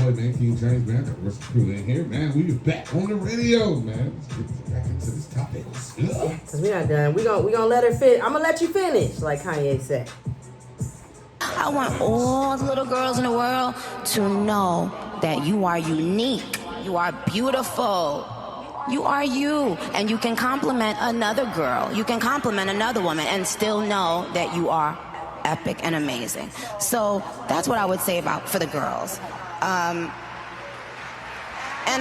boy, man, King James, man. Got the rest of the crew in here, man. We are back on the radio, man. Let's get back into this topic. Because we're not done. We're gonna let her finish. I'm going to let you finish, like Kanye said. I want all the little girls in the world to know that you are unique. You are beautiful. You are you. And you can compliment another girl. You can compliment another woman and still know that you are epic and amazing. So that's what I would say for the girls. And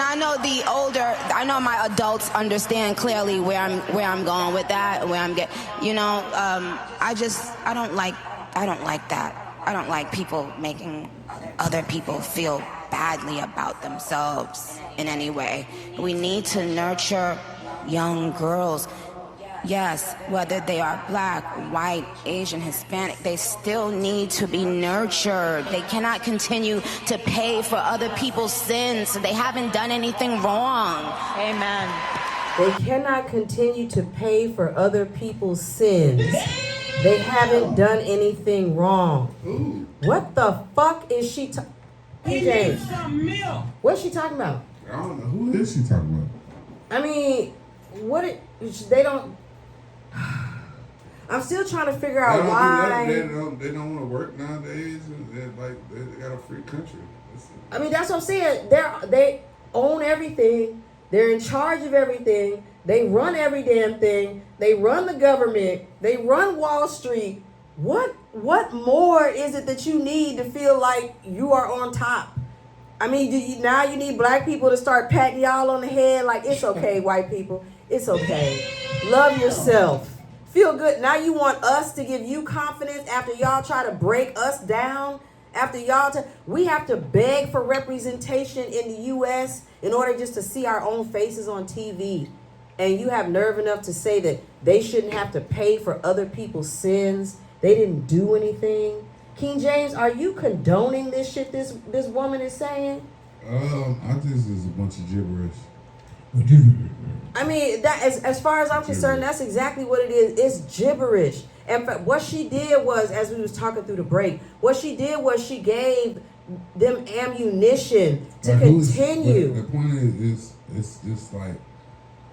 I know I know my adults understand clearly where I'm going with that, where I'm getting, I don't like that. I don't like people making other people feel badly about themselves in any way. We need to nurture young girls. Yes, whether they are black, white, Asian, Hispanic, they still need to be nurtured. They cannot continue to pay for other people's sins. They haven't done anything wrong. Amen. They cannot continue to pay for other people's sins. They haven't done anything wrong. Ooh. What the fuck is she talking? James, what's she talking about? I don't know. Who is she talking about? I mean, they don't. I'm still trying to figure out why. They don't want to work nowadays. And they got a free country. I mean, that's what I'm saying. They own everything. They're in charge of everything. They run every damn thing. They run the government. They run Wall Street. What more is it that you need to feel like you are on top? I mean, now you need black people to start patting y'all on the head like, it's okay, white people. It's okay. Love yourself. Feel good. Now you want us to give you confidence after y'all try to break us down? After we have to beg for representation in the U.S. in order just to see our own faces on TV. And you have nerve enough to say that they shouldn't have to pay for other people's sins. They didn't do anything. King James, are you condoning this shit this woman is saying? I think it's a bunch of gibberish. I mean, that as far as I'm concerned, that's exactly what it is. It's gibberish. And what she did was, as we was talking through the break, what she did was she gave them ammunition to continue. The point is, it's just like,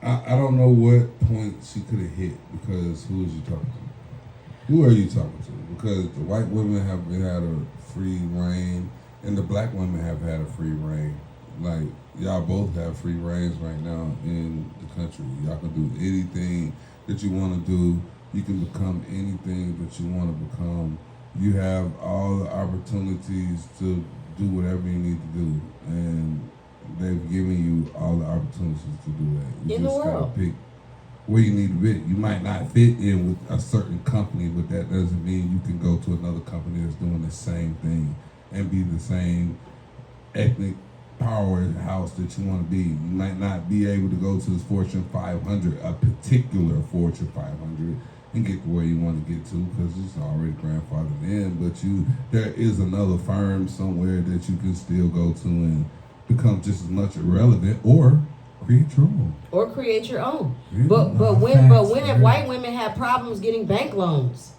I don't know what point she could have hit, because who is you talking to? Who are you talking to? Because the white women have had a free reign, and the black women have had a free reign. Like, y'all both have free reigns right now in the country. Y'all can do anything that you want to do. You can become anything that you want to become. You have all the opportunities to do whatever you need to do, and they've given you all the opportunities to do that. You in just the world. gotta pick where you need to be. You might not fit in with a certain company, but that doesn't mean you can go to another company that's doing the same thing and be the same ethnic powerhouse that you want to be. You might not be able to go to this Fortune 500, a particular Fortune 500, and get to where you want to get to, because it's already grandfathered in. But there is another firm somewhere that you can still go to and become just as much irrelevant, or create your own. Yeah. But when have white women had problems getting bank loans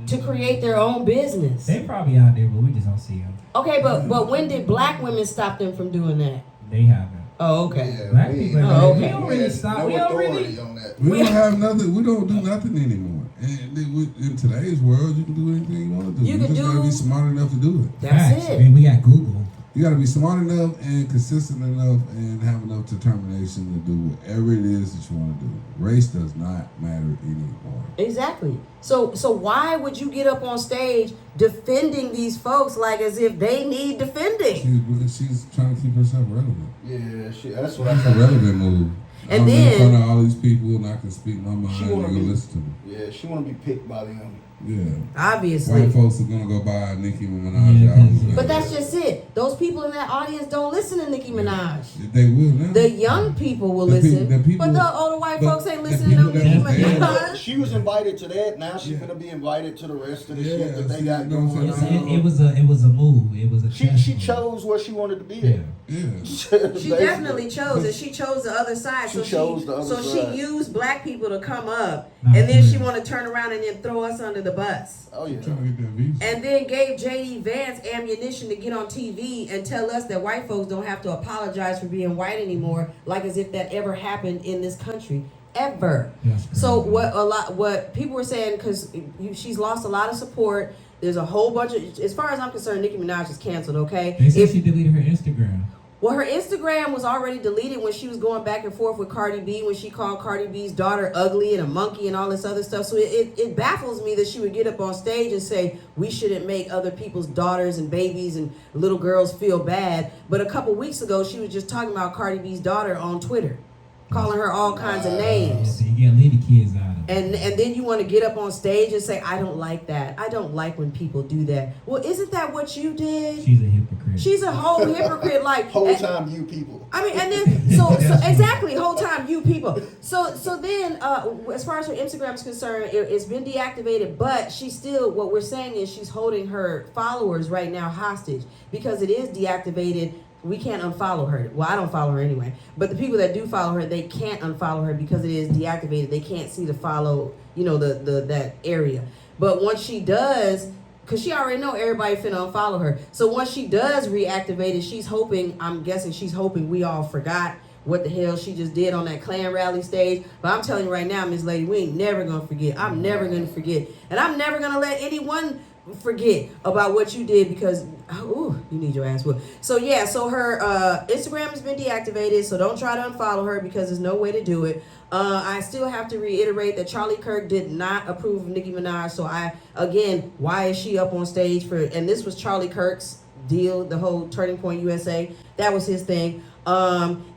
to create their own business? They probably out there, but we just don't see them. Okay, but when did black women stop them from doing that? They haven't. Oh, okay. Yeah, black people. Okay. We don't really stop. No we don't authority really. on that. We don't have nothing. We don't do nothing anymore. And in today's world, you can do anything you want to do. You just gotta be smart enough to do it. That's it. I mean, we got Google. You got to be smart enough and consistent enough and have enough determination to do whatever it is that you want to do. Race does not matter anymore. Exactly. So why would you get up on stage defending these folks like as if they need defending? She's trying to keep herself relevant. Yeah, that's what That's a relevant move. And I'm then in front of all these people and I can speak my mind and you listen to me. Yeah, she want to be picked by them. Yeah. Obviously. White folks are going to go buy Nicki Minaj album. But that's just it. Those people in that audience don't listen to Nicki Minaj. They will now. The young people will listen. But the older white folks ain't listening to Nicki Minaj. She was invited to that. Now she's going to be invited to the rest of the shit that they got going on. It was a move. It was a she chose where she wanted to be at. Yeah. She definitely chose it. She chose the other side. She chose the other so side. she used black people to come up, Nah, and then she yeah. want to turn around and then throw us under the bus. Oh yeah. Trying to get that visa. And then gave J.D. Vance ammunition to get on TV and tell us that white folks don't have to apologize for being white anymore, like as if that ever happened in this country. Ever. That's crazy. So what people were saying, because she's lost a lot of support. There's a whole bunch of, as far as I'm concerned, Nicki Minaj is canceled, okay? They said she deleted her Instagram. Well, her Instagram was already deleted when she was going back and forth with Cardi B, when she called Cardi B's daughter ugly and a monkey and all this other stuff. So it baffles me that she would get up on stage and say, we shouldn't make other people's daughters and babies and little girls feel bad. But a couple weeks ago, she was just talking about Cardi B's daughter on Twitter, calling her all kinds of names. So you gotta leave the kids out of it. And then you want to get up on stage and say, I don't like that. I don't like when people do that. Well, isn't that what you did? She's a hypocrite. She's a whole hypocrite. Like Whole time you people. I mean, and then so exactly, whole time you people. So then, as far as her Instagram is concerned, it's been deactivated, but she's still. What we're saying is she's holding her followers right now hostage because it is deactivated. We can't unfollow her. Well, I don't follow her anyway. But the people that do follow her, they can't unfollow her because it is deactivated. They can't see the follow, the that area. But once she does, because she already know everybody finna unfollow her. So once she does reactivate it, she's hoping, I'm guessing she's hoping we all forgot what the hell she just did on that Klan rally stage. But I'm telling you right now, Miss Lady, we ain't never gonna forget. I'm never gonna forget. And I'm never gonna let anyone forget about what you did because, ooh, you need your ass whooped. So yeah, so her Instagram has been deactivated, so don't try to unfollow her because there's no way to do it. I still have to reiterate that Charlie Kirk did not approve of Nicki Minaj, so why is she up on stage for, and this was Charlie Kirk's deal, the whole Turning Point USA, that was his thing.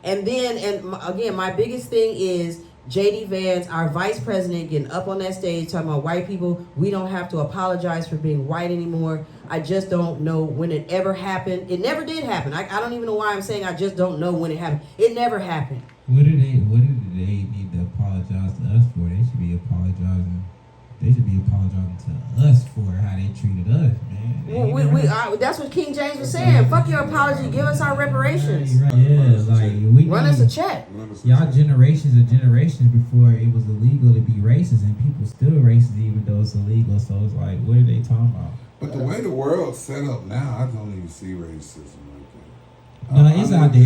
Again, my biggest thing is J.D. Vance, our vice president, getting up on that stage talking about white people. We don't have to apologize for being white anymore. I just don't know when it ever happened. It never did happen. I don't even know why I'm saying I just don't know when it happened. It never happened. What did they need to apologize to us for? They should be apologizing. They should be apologizing to us for how they treated us, man. Well, that's what King James was saying. Fuck your apology. Give us our reparations. Right, yeah, like we Run us a check. Y'all generations and generations before it was illegal to be racist, and people still racist even though it's illegal. So it's like, what are they talking about? But the way the world's set up now, I don't even see racism like that. No, it's out there.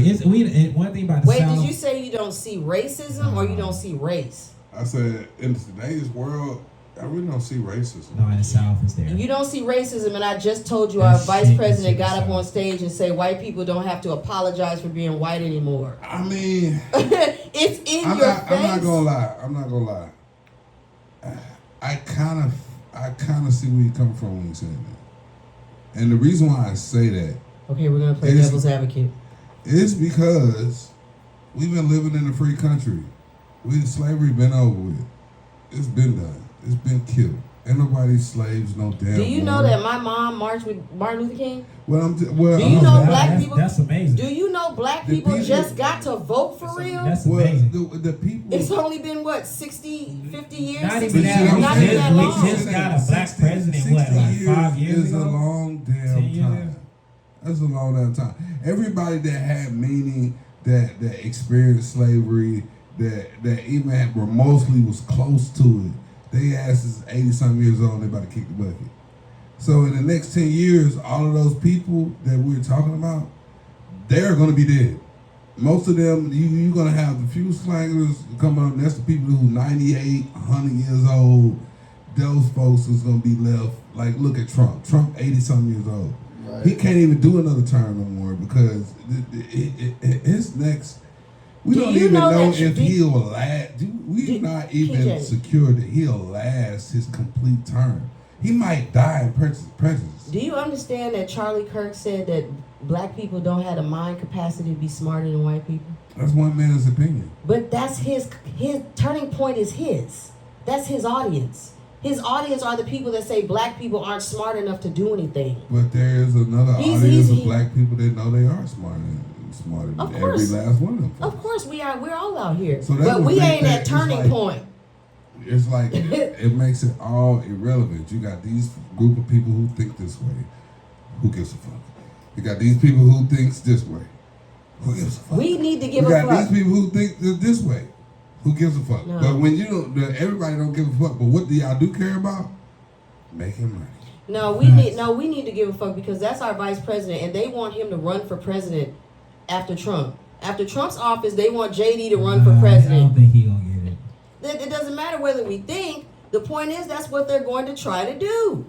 And one thing about the Wait, South. did you say you don't see racism or you don't see race? I said, in today's world, I really don't see racism. No, in the South it's there. You don't see racism, and I just told you That our vice shit president is got up so- on stage and say white people don't have to apologize for being white anymore. I mean, It's in I'm your not face. gonna lie. I kind of see where you come from when you say that. And the reason why I say that Okay, we're gonna play It is- devil's advocate. is because we've been living in a free country. Slavery been over with. It's been done. It's been killed. Ain't nobody slaves no damn. Do you know more. that my mom marched with Martin Luther King? Well, Do you know black people? That's amazing. Do you know black The people people- just got to vote for real? That's Well, amazing. the people. It's only been what, 60, 50 years? Not 60 even years? that. Not even that We long. just got a black president, what, like 5 years is ago? a long 10 damn years? time. That's a long damn time. Everybody that had meaning, that experienced slavery, that even had remotely was close to it, they asses 80-something years old and they about to kick the bucket. So in the next 10 years, all of those people that we're talking about, they're going to be dead. Most of them, you're going to have the few slangers coming up. That's the people who 98, 100 years old. Those folks is going to be left. Like, look at Trump. Trump, 80-something years old. Right. He can't even do another term no more because his next. We Do don't you even know know that if you- he'll last. We're not even KJ. secure that he'll last his complete term. He might die in prejudice. Do you understand that Charlie Kirk said that black people don't have the mind capacity to be smarter than white people? That's one man's opinion. But that's his turning point is his. That's his audience. His audience are the people that say black people aren't smart enough to do anything. But there's another He's- audience he's- of black people that know they are smarter than Of every course. last one of them. Of course we are. We're all out here. So that but would we make ain't that- at turning it's like- point. It's like it makes it all irrelevant. You got these group of people who think this way. Who gives a fuck? You got these people who thinks this way. Who gives a fuck? We need to give we a got fuck. these people who think this way. Who gives a fuck? No. But when you don't, everybody don't give a fuck. But what do y'all do care about? Making money. No, we need to give a fuck because that's our vice president, and they want him to run for president after Trump. After Trump's office, they want JD to run for president. I don't think he gonna get it. It doesn't matter whether we think. The point is that's what they're going to try to do.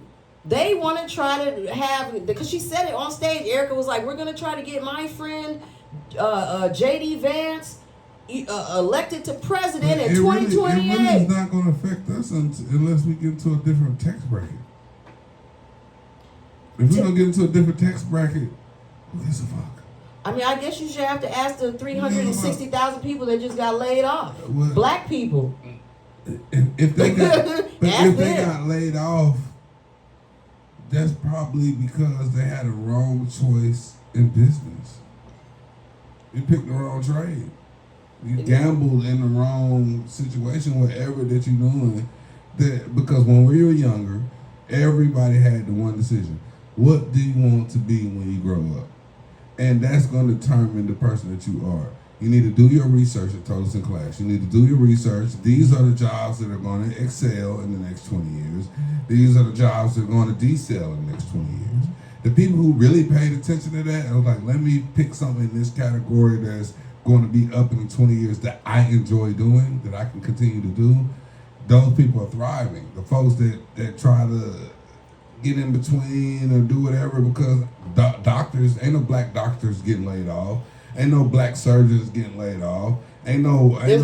They want to try to have, because she said it on stage. Erica was like, we're going to try to get my friend JD Vance elected to president in 2028. It really is not going to affect us unless we get into a different tax bracket. If we don't get into a different tax bracket, who gives a fuck? I mean, I guess you should have to ask the 360,000 people that just got laid off. What? Black people. If they got laid off, that's probably because they had a wrong choice in business. You picked the wrong trade. You gambled in the wrong situation, whatever that you're doing. Because when we were younger, everybody had the one decision. What do you want to be when you grow up? And that's going to determine the person that you are. You need to do your research. I told us in class. You need to do your research. These are the jobs that are going to excel in the next 20 years. These are the jobs that are going to decel in the next 20 years. The people who really paid attention to that and was like, let me pick something in this category that's going to be up in 20 years that I enjoy doing, that I can continue to do, those people are thriving. The folks that try to get in between or do whatever because doctors, ain't no black doctors getting laid off. Ain't no black surgeons getting laid off. There's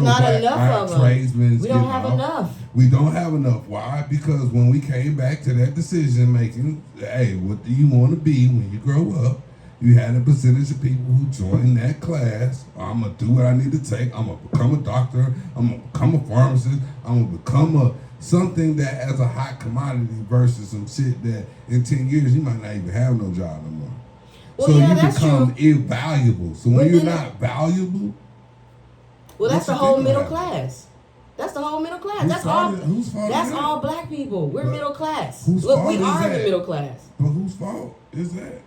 not black enough of tradesmen. We don't have enough. We don't have enough. Why? Because when we came back to that decision making, hey, what do you want to be when you grow up? You had a percentage of people who joined that class. I'm going to do what I need to take. I'm going to become a doctor. I'm going to become a pharmacist. I'm going to become something that has a hot commodity versus some shit that in 10 years you might not even have no job no more. Well, so yeah, you that's become true. invaluable. So when you're not valuable, well, that's the whole middle class. That's the whole middle class. That's all black people. We're middle class. Look, we are the middle class. But whose fault is that?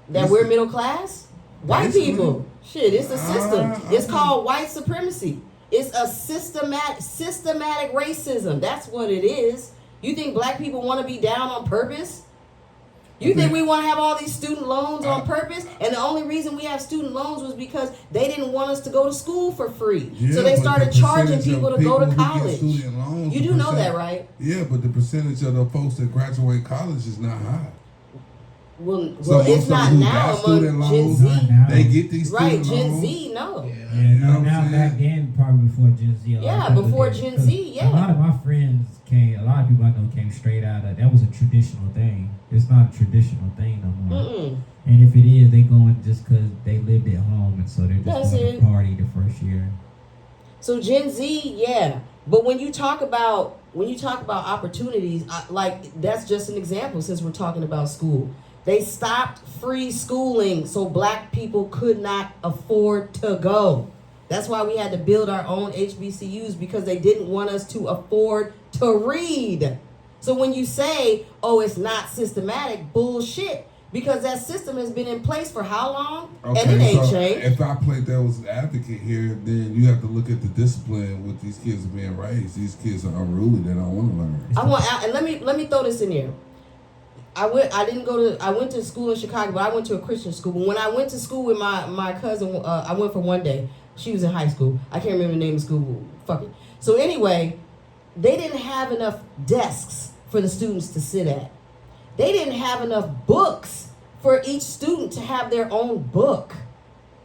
That we're middle class? White basically. People. Shit, it's a system. It's called white supremacy. It's a systematic racism. That's what it is. You think black people want to be down on purpose? You think we want to have all these student loans on purpose? And the only reason we have student loans was because they didn't want us to go to school for free. Yeah, so they started charging people to go to college. Loans, You do know that, right? Yeah, but the percentage of the folks that graduate college is not high. Well, So it's not now among Gen Z. They get these Right, student Gen loans. Z, no. Now back then, probably before Gen Z. Yeah, before Gen Z, yeah. A lot of my friends a lot of people I know came straight out of, that was a traditional thing. It's not a traditional thing no more. Mm-mm. And if it is, they going just because they lived at home and so they're just going to party the first year. So Gen Z, yeah. But when you talk about opportunities, like that's just an example since we're talking about school. They stopped free schooling so black people could not afford to go. That's why we had to build our own HBCUs because they didn't want us to afford to read. So when you say, oh, it's not systematic, bullshit. Because that system has been in place for how long? Okay, and it ain't so changed. if I play devil's advocate here, then you have to look at the discipline with these kids being raised. These kids are unruly. They don't want to learn. And let me throw this in there. I went to school in Chicago, but I went to a Christian school. But when I went to school with my cousin, I went for one day. She was in high school. I can't remember the name of the school. Fuck it. So anyway, they didn't have enough desks for the students to sit at. They didn't have enough books for each student to have their own book.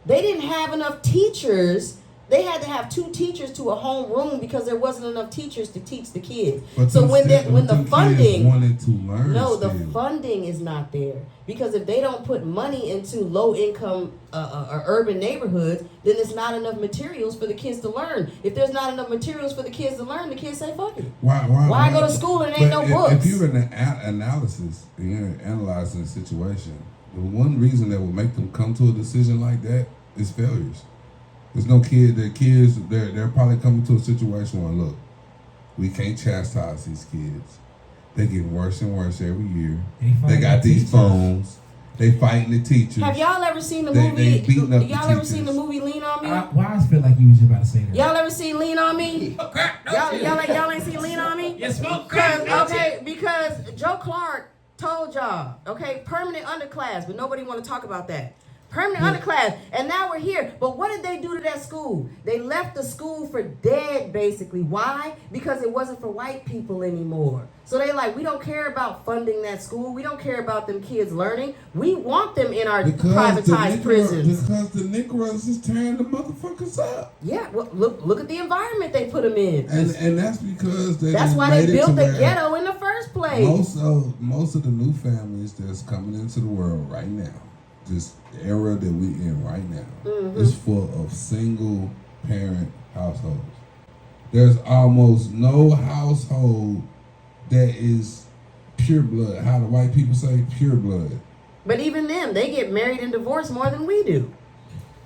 They didn't have enough teachers. They had to have 2 teachers to a home room because there wasn't enough teachers to teach the kids. But so when the funding wanted to learn, the funding is not there because if they don't put money into low income or urban neighborhoods, then there's not enough materials for the kids to learn. If there's not enough materials for the kids to learn, the kids say fuck it. Why go to school and ain't no books? If you're in an analysis and you're analyzing a situation, the one reason that will make them come to a decision like that is failures. There's no kid. They're probably coming to a situation where, look, we can't chastise these kids. They're getting worse and worse every year. They got these phones. They fighting the teachers. Have y'all ever seen the They movie? beating up the Y'all ever teachers. seen the movie Lean on Me? Why I feel like you was about to say that? Y'all ever seen Lean on Me? Y'all ain't seen Lean on Me? You smoke crack, Because Joe Clark told y'all, okay, permanent underclass, but nobody want to talk about that. Permanent underclass, and now we're here. But what did they do to that school? They left the school for dead, basically. Why? Because it wasn't for white people anymore. So they like, we don't care about funding that school. We don't care about them kids learning. We want them in our privatized prisons. Because the Negroes is tearing the motherfuckers up. Yeah, well, look at the environment they put them in. And that's because that's why they built the ghetto in the first place. Most of the new families that's coming into the world right now, this era that we in right now, is full of single parent households. There's almost no household that is pure blood. How the white people say pure blood. But even them, they get married and divorced more than we do.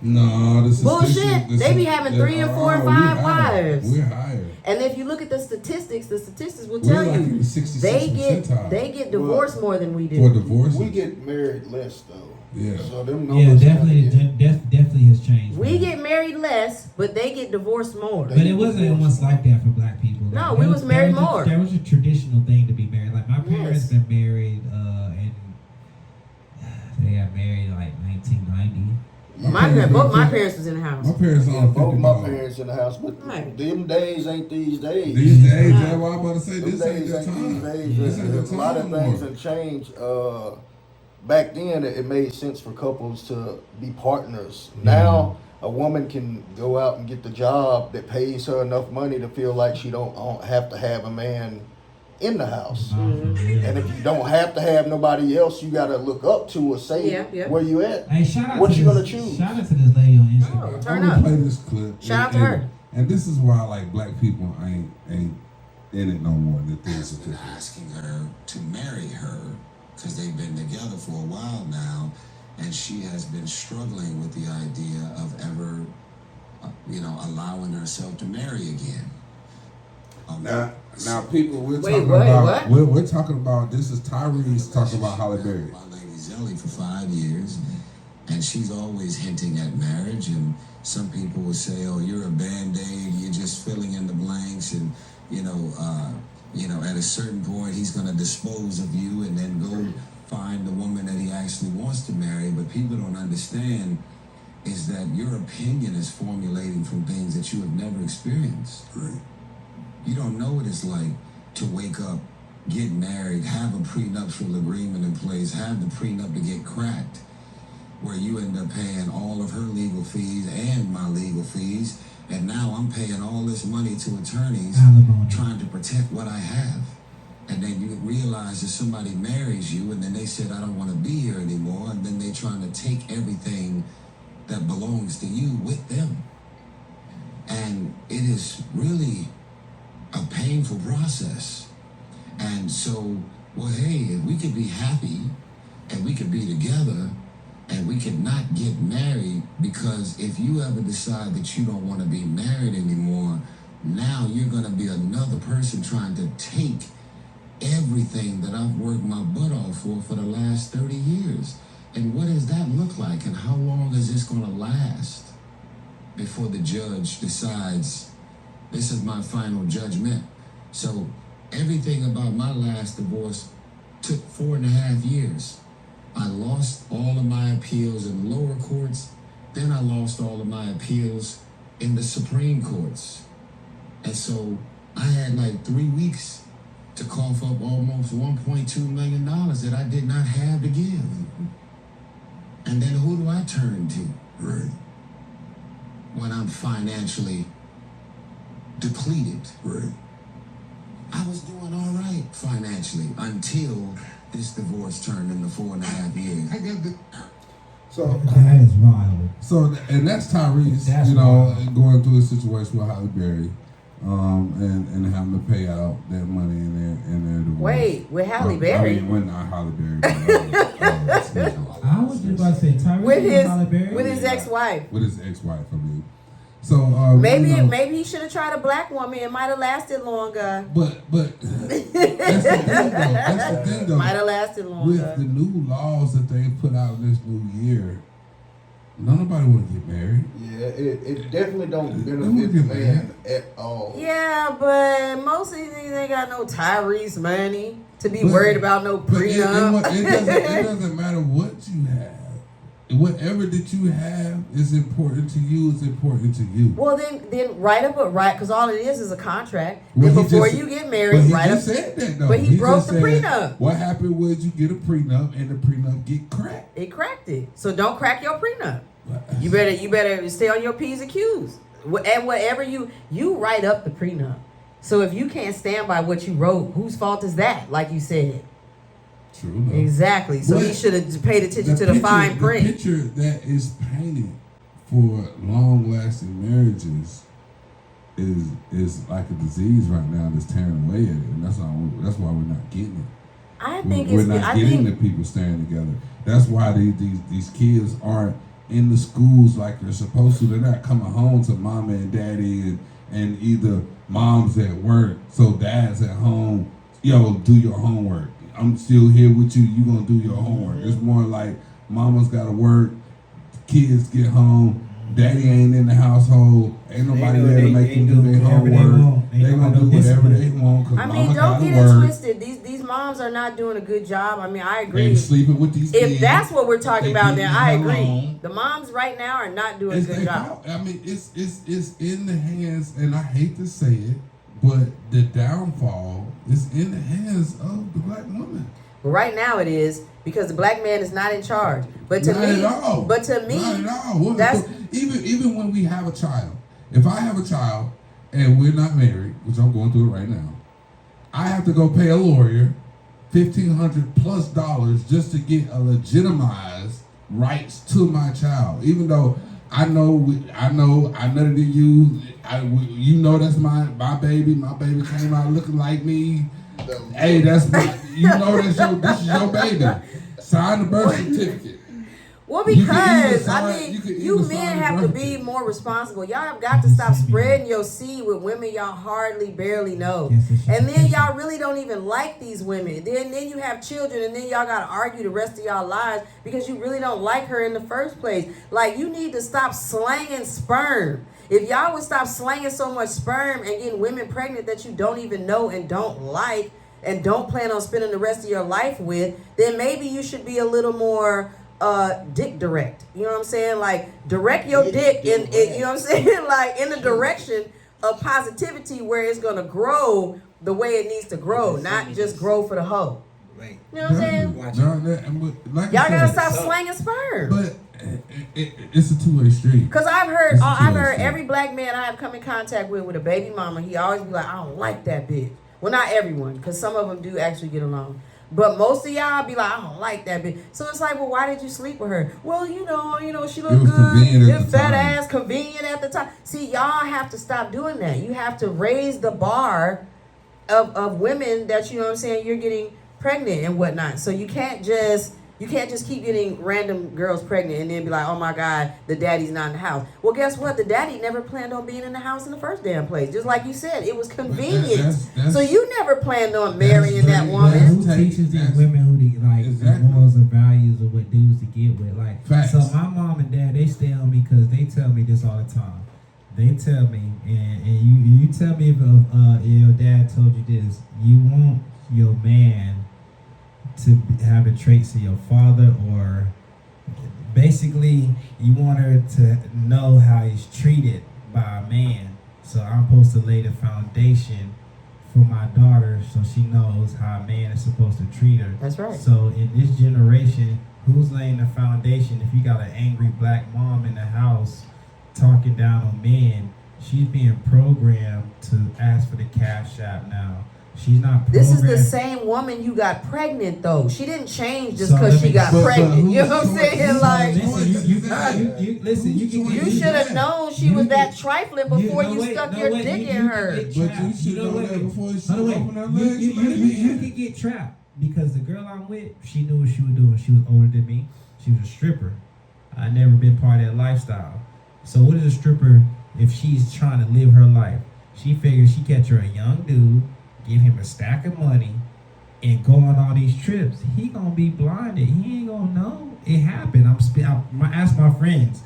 No, this is bullshit. They be having 3 and 4 and 5 wives. We're higher. And if you look at the statistics will tell you they get divorced more than we do. For divorce, we get married less though. Yeah. So them numbers definitely has changed. We get married less, but they get divorced more. But it wasn't almost like that for black people. No, we was married more. There was a traditional thing to be married. Like my parents been married, and they got married like 1990. Both my parents was in the house. My parents both my parents in the house, but them days ain't these days. These days, that's what I'm about to say. Them This ain't the time. This ain't the time. A lot of things have changed. Back then, it made sense for couples to be partners. Now, a woman can go out and get the job that pays her enough money to feel like she don't have to have a man in the house. And if you don't have to have nobody else, you got to look up to or say where you at. Hey, shout out what to you this, gonna choose? Shout out to this lady on Instagram. Oh, turn I'm up. gonna play this clip. Shout out to her. And this is why like black people ain't in it no more. That things been asking her to marry her because they've been together for a while now, and she has been struggling with the idea of ever, allowing herself to marry again. Now, people, we're talking about. This is Tyrese talking about Halle Berry. My lady Zelly for 5 years, and she's always hinting at marriage. And some people will say, "Oh, you're a band-aid. You're just filling in the blanks." And at a certain point, he's going to dispose of you and then go find the woman that he actually wants to marry. But people don't understand is that your opinion is formulating from things that you have never experienced. Right. You don't know what it's like to wake up, get married, have a prenuptial agreement in place, have the prenup to get cracked, where you end up paying all of her legal fees and my legal fees, and now I'm paying all this money to attorneys trying to protect what I have. And then you realize that somebody marries you, and then they said, I don't want to be here anymore, and then they're trying to take everything that belongs to you with them. And it is really a painful process. And so, well, hey, if we could be happy and we could be together and we could not get married, because if you ever decide that you don't want to be married anymore, now you're going to be another person trying to take everything that I've worked my butt off for the last 30 years. And what does that look like? And how long is this going to last before the judge decides this is my final judgment? So everything about my last divorce took 4.5 years. I lost all of my appeals in lower courts. Then I lost all of my appeals in the Supreme Courts. And so I had like 3 weeks to cough up almost $1.2 million that I did not have to give. And then who do I turn to? Right. When I'm financially depleted. Right. I was doing all right financially until this divorce turned into 4.5 years. I got the. So that is wild. So and that's Tyrese, going through a situation with Halle Berry, and having to pay out that money in their divorce. Wait, with Halle Berry? I mean, when not Halle Berry. I was just about to say Tyrese with Halle Berry? With his ex-wife. With his ex-wife, I mean. So Maybe you know, maybe he should have tried a black woman. It might have lasted longer. but that's the thing though. That's the thing though. Might have lasted longer. With the new laws that they put out this new year, nobody want to get married. Yeah, it definitely don't They benefit the won't get man at all. Yeah, but most of these niggas ain't got no Tyrese money to be But- worried about no But it prenup. doesn't matter what you have. Whatever that you have is important to you. Is important to you. Well, then write up because all it is a contract. Well, Then he before just- you get But married, he write up. just said that though. But he broke just the said, prenup. What happened was you get a prenup and the prenup get cracked. It cracked it. So don't crack your prenup. You better stay on your P's and Q's. And whatever you write up the prenup. So if you can't stand by what you wrote, whose fault is that? Like you said. True. No. Exactly. So But he should have paid attention to the fine print. The picture that is painted for long-lasting marriages is like a disease right now that's tearing away at it, and that's why we're not getting it. I think we're not getting the people staying together. That's why these kids aren't in the schools like they're supposed to. They're not coming home to mama and daddy and either mom's at work, so dad's at home. Yo, do your homework. I'm still here with you. You gonna do your homework. It's more like mama's gotta work, kids get home, daddy ain't in the household, ain't nobody there to make them do their homework. They gonna do whatever they want because I mama mean, don't gotta get it work. twisted. These moms are not doing a good job. I mean, I agree. They sleeping with these kids. If that's what we're talking They about, keep then I them agree. alone. The moms right now are not doing a It's good their job. fault. I mean, it's in the hands, and I hate to say it, but the downfall is in the hands of the black woman. But right now it is because the black man is not in charge. But to Not me, at all. but to me, Not at all. What- that's even when we have a child. If I have a child and we're not married, which I'm going through it right now, I have to go pay a lawyer $1,500+ just to get a legitimized rights to my child. Even though I know I nutted to you. You know that's my baby. My baby came out looking like me. Hey, that's my. You know this is your baby. Sign the birth certificate. well You can because either I sign- you can mean, you either men sign have or to not. be more responsible. Y'all have got to stop spreading your seed with women y'all hardly barely know, and then y'all really don't even like these women. Then you have children, and then y'all gotta argue the rest of y'all lives because you really don't like her in the first place. Like you need to stop slanging sperm. If y'all would stop slanging so much sperm and getting women pregnant that you don't even know and don't like and don't plan on spending the rest of your life with, then maybe you should be a little more dick direct. You know what I'm saying? Like direct your dick in you know what I'm saying? Like in the direction of positivity where it's gonna grow the way it needs to grow, not just grow for the hoe. Right. You know what I'm saying? Like Y'all I gotta said, stop slanging sperm. But it's a two-way street. Cause I've heard It's a two-way street. every black man I have come in contact with a baby mama, he always be like, I don't like that bitch. Well, not everyone, because some of them do actually get along. But most of y'all be like, I don't like that bitch. So it's like, well, why did you sleep with her? Well, you know, she looked was good. convenient at This the fat time. ass convenient at the time. See, y'all have to stop doing that. You have to raise the bar of women that, you know what I'm saying, you're getting pregnant and whatnot. So you can't just keep getting random girls pregnant and then be like, oh my God, the daddy's not in the house. Well, guess what? The daddy never planned on being in the house in the first damn place. Just like you said, it was convenient. That's- So you never planned on marrying that very- woman. Who teaches these That's- women who the like Exactly. the morals and values of what dudes to get with? Like, Facts. so my mom and dad, they stay on me because they tell me this all the time. They tell me, and you tell me if your dad told you this. You want your man to have the traits of your father, or basically you want her to know how he's treated by a man. So I'm supposed to lay the foundation for my daughter so she knows how a man is supposed to treat her. That's right. So in this generation, who's laying the foundation? If you got an angry black mom in the house talking down on men, she's being programmed to ask for the cash app now. She's not programmed. This is the same woman you got pregnant, though. She didn't change just So because let she me- got but pregnant. You know what I'm who's- saying? Like, Listen, you can you should have known she was that trifling before you stuck your dick in her. But you should know that before she Hold on, opened her wait. legs. You could get trapped because the girl I'm with, she knew what she was doing. She was older than me. She was a stripper. I never been part of that lifestyle. So what is a stripper if she's trying to live her life. She figures she catch her a young dude, give him a stack of money, and go on all these trips. He gonna be blinded. He ain't gonna know. It happened. I ask my friends.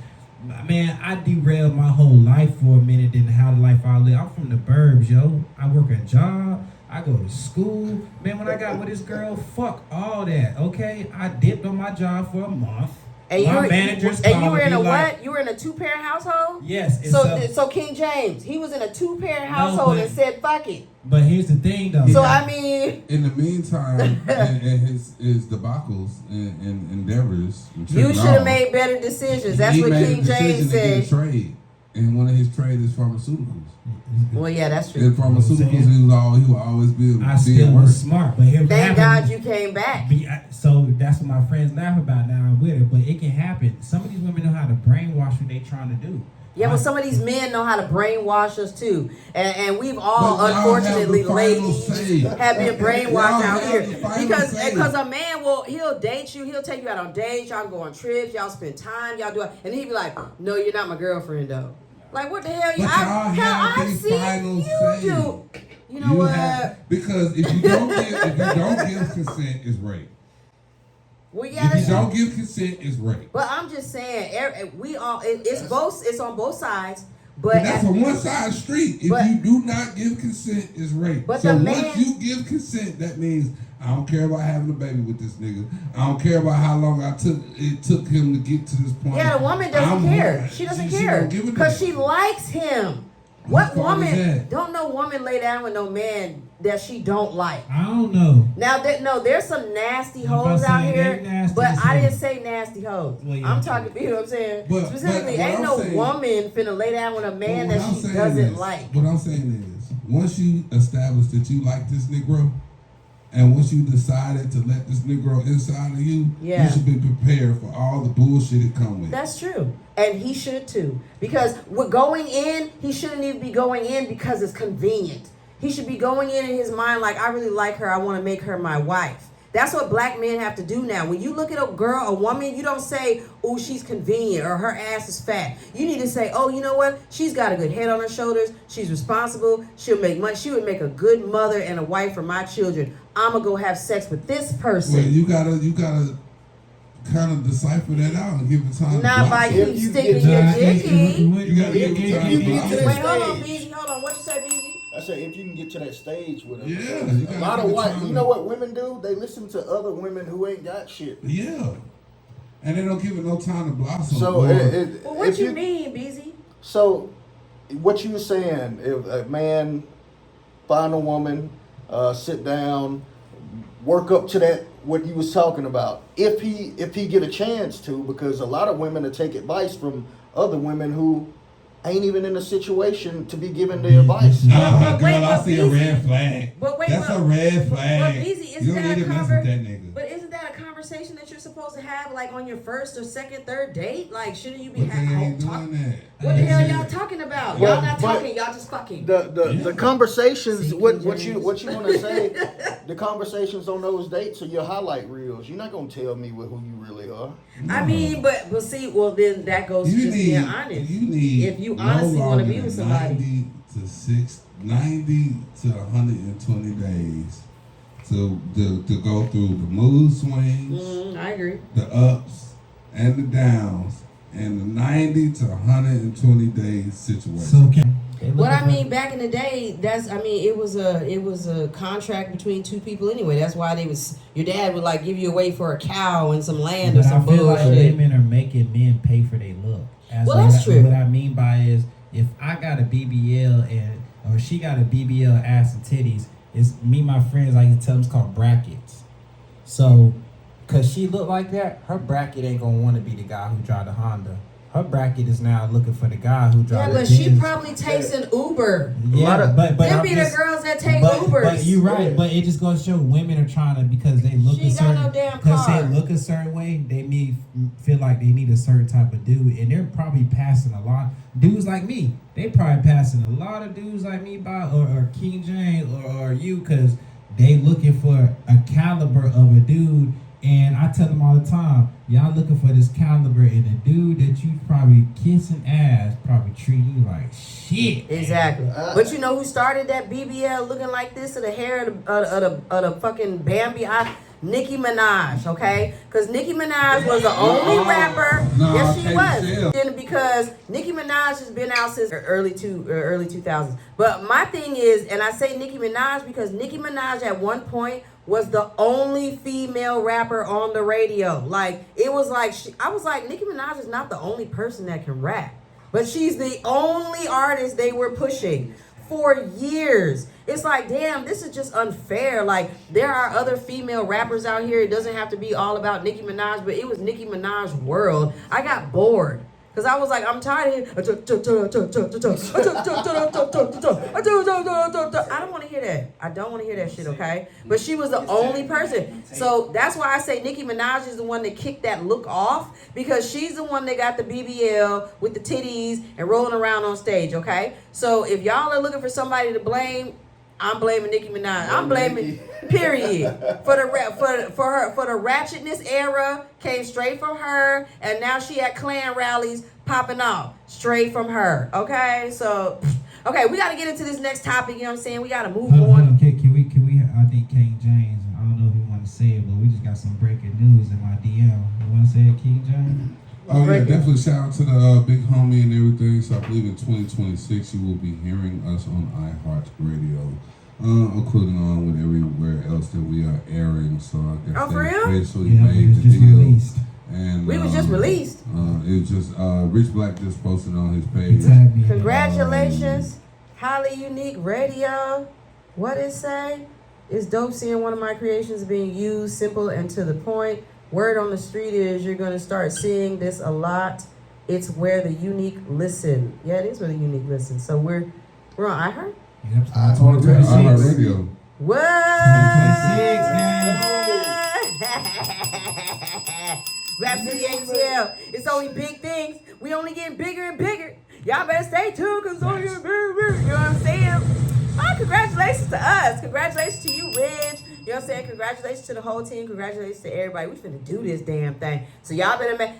Man, I derailed my whole life for a minute than how the life I live. I'm from the burbs, yo. I work a job. I go to school. Man, when I got with this girl, fuck all that, okay? I dipped on my job for a month. And my you were, manager's and you were in a like, what? You were in a 2-parent household? Yes. So King James, he was in a 2-parent household and said, fuck it. But here's the thing, though. So, I mean... In the meantime, in his debacles and endeavors... You should have made better decisions. That's what King James said. Trade. And one of his trade is pharmaceuticals. Well, yeah, that's true. In pharmaceuticals, he will always be. I still was smart, but here thank God you came back. So that's what my friends laugh about now. I'm with it, but it can happen. Some of these women know how to brainwash what they trying to do. Yeah, but some of these men know how to brainwash us too, and we've all unfortunately, ladies, have been brainwashed out here because a man he'll date you, he'll take you out on dates, y'all go on trips, y'all spend time, y'all do it, and he'll be like, no, you're not my girlfriend though. Like, what the hell? I've seen you do. You know what? Because if you don't give consent, it's rape. Well, yeah, if you don't give consent, it's rape. But I'm just saying, it's on both sides. But that's a one-side street. If you do not give consent, it's rape. But so once you give consent, that means I don't care about having a baby with this nigga. I don't care about how long it took him to get to this point. Yeah, the woman doesn't care. She doesn't care because she likes him. What woman? Don't no woman lay down with no man that she don't like. I don't know. Now, there's some nasty hoes out here, but I didn't say nasty hoes. Well, yeah, I'm talking, you know what I'm saying? Specifically, ain't no woman finna lay down with a man that she doesn't like. What I'm saying is, once you establish that you like this Negro, and once you decided to let this Negro inside of you, you should be prepared for all the bullshit it comes with. That's true. And he should too. Because with going in, he shouldn't even be going in because it's convenient. He should be going in his mind like, I really like her, I want to make her my wife. That's what black men have to do now. When you look at a woman, you don't say, oh, she's convenient or her ass is fat. You need to say, oh, you know what? She's got a good head on her shoulders. She's responsible. She'll make money. She would make a good mother and a wife for my children. I'm going to go have sex with this person. Well, you gotta kind of decipher that out and give it time. Not by you sticking your dick in. You gotta give it time. Wait, hold on, Beezy. Hold on. What you say, Beezy? I said, if you can get to that stage with them. Yeah. A lot of white, you know what women do? They listen to other women who ain't got shit. Yeah. And they don't give it no time to blossom. So, well, what you mean, Beezy? So, what you were saying, if a man find a woman, sit down, work up to that, what you was talking about. If he get a chance to, because a lot of women will take advice from other women who ain't even in a situation to be given their advice. Nah, girl, I see a red flag. That's a red flag. But Beezy, you don't need to mess with that nigga. But isn't that a conversation that you're supposed to have, like on your first or second, third date? Like, shouldn't you be having that? What the hell y'all talking about? Y'all not talking. Y'all just fucking. The conversations. What you want to say? The conversations on those dates are your highlight reels. You're not gonna tell me who you really are. No. I mean, but see, well then that goes to just being honest. If you honestly want to be with somebody, 90 to 120 days to go through the mood swings. I agree. The ups and the downs, and the 90 to 120 days situation. So what I mean, back in the day, it was a contract between two people anyway. That's why your dad would like give you away for a cow and some land or some bullshit. Like women are making men pay for their look. That's true. What I mean by is, if I got a BBL or she got a BBL ass and titties, it's me and my friends like to tell them it's called brackets. So, cause she look like that, her bracket ain't gonna want to be the guy who drive the Honda. Her bracket is now looking for the guy who drives the Benz. She probably takes an Uber. Yeah, but them be the girls that take Ubers. But you're right. But it just goes to show women are trying to, because they look they look a certain way. They feel like they need a certain type of dude, and they're probably passing a lot dudes like me. They probably passing a lot of dudes like me by or King James or you, because they looking for a caliber of a dude. And I tell them all the time, y'all looking for this caliber, and the dude that you probably kissing ass probably treat you like shit. Exactly. But you know who started that BBL looking like this, or the hair of the fucking Bambi eye? Nicki Minaj, okay? Because Nicki Minaj was the only rapper. Yes, she was. And because Nicki Minaj has been out since early 2000s. But my thing is, and I say Nicki Minaj because Nicki Minaj at one point was the only female rapper on the radio. Like, it was like, I was like, Nicki Minaj is not the only person that can rap. But she's the only artist they were pushing for years. It's like, damn, this is just unfair. Like, there are other female rappers out here. It doesn't have to be all about Nicki Minaj, but it was Nicki Minaj's world. I got bored. Because I was like, I'm tired of hearing. I don't want to hear that. I don't want to hear that shit, okay? But she was the only person. So that's why I say Nicki Minaj is the one that kicked that look off. Because she's the one that got the BBL with the titties and rolling around on stage, okay? So if y'all are looking for somebody to blame, I'm blaming Nicki Minaj. I'm blaming, period. For the ratchetness era came straight from her, and now she at Klan rallies popping off straight from her. Okay, so okay, we got to get into this next topic. You know what I'm saying? We got to move on. Can we? I think King James. I don't know if you want to say it, but we just got some breaking news in my DM. You want to say it, King James? Oh yeah, definitely shout out to the big homie and everything. So I believe in 2026 you will be hearing us on iHeartRadio, including on with everywhere else that we are airing. So I guess for real? basically made the deal. Released. And we was just released. It was just Rich Black just posted on his page. Congratulations, Highly Unique Radio. What it say? It's dope seeing one of my creations being used, simple and to the point. Word on the street is you're going to start seeing this a lot. It's where the unique listen. Yeah, it is where the unique listen. So we're on iHeart? Yep. iHeartRadio. What? 2026, man. Rap City ATL. It's only big things. We only getting bigger and bigger. Y'all better stay tuned because it's only getting bigger and bigger. You know what I'm saying? Oh, congratulations to us. Congratulations to you, Rich. You know what I'm saying? Congratulations to the whole team. Congratulations to everybody. We finna do this damn thing. So y'all better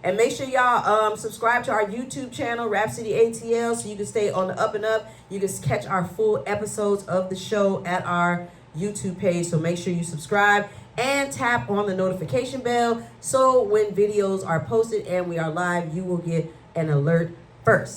and make sure y'all subscribe to our YouTube channel, Rap City ATL, so you can stay on the up and up. You can catch our full episodes of the show at our YouTube page. So make sure you subscribe and tap on the notification bell so when videos are posted and we are live, you will get an alert first.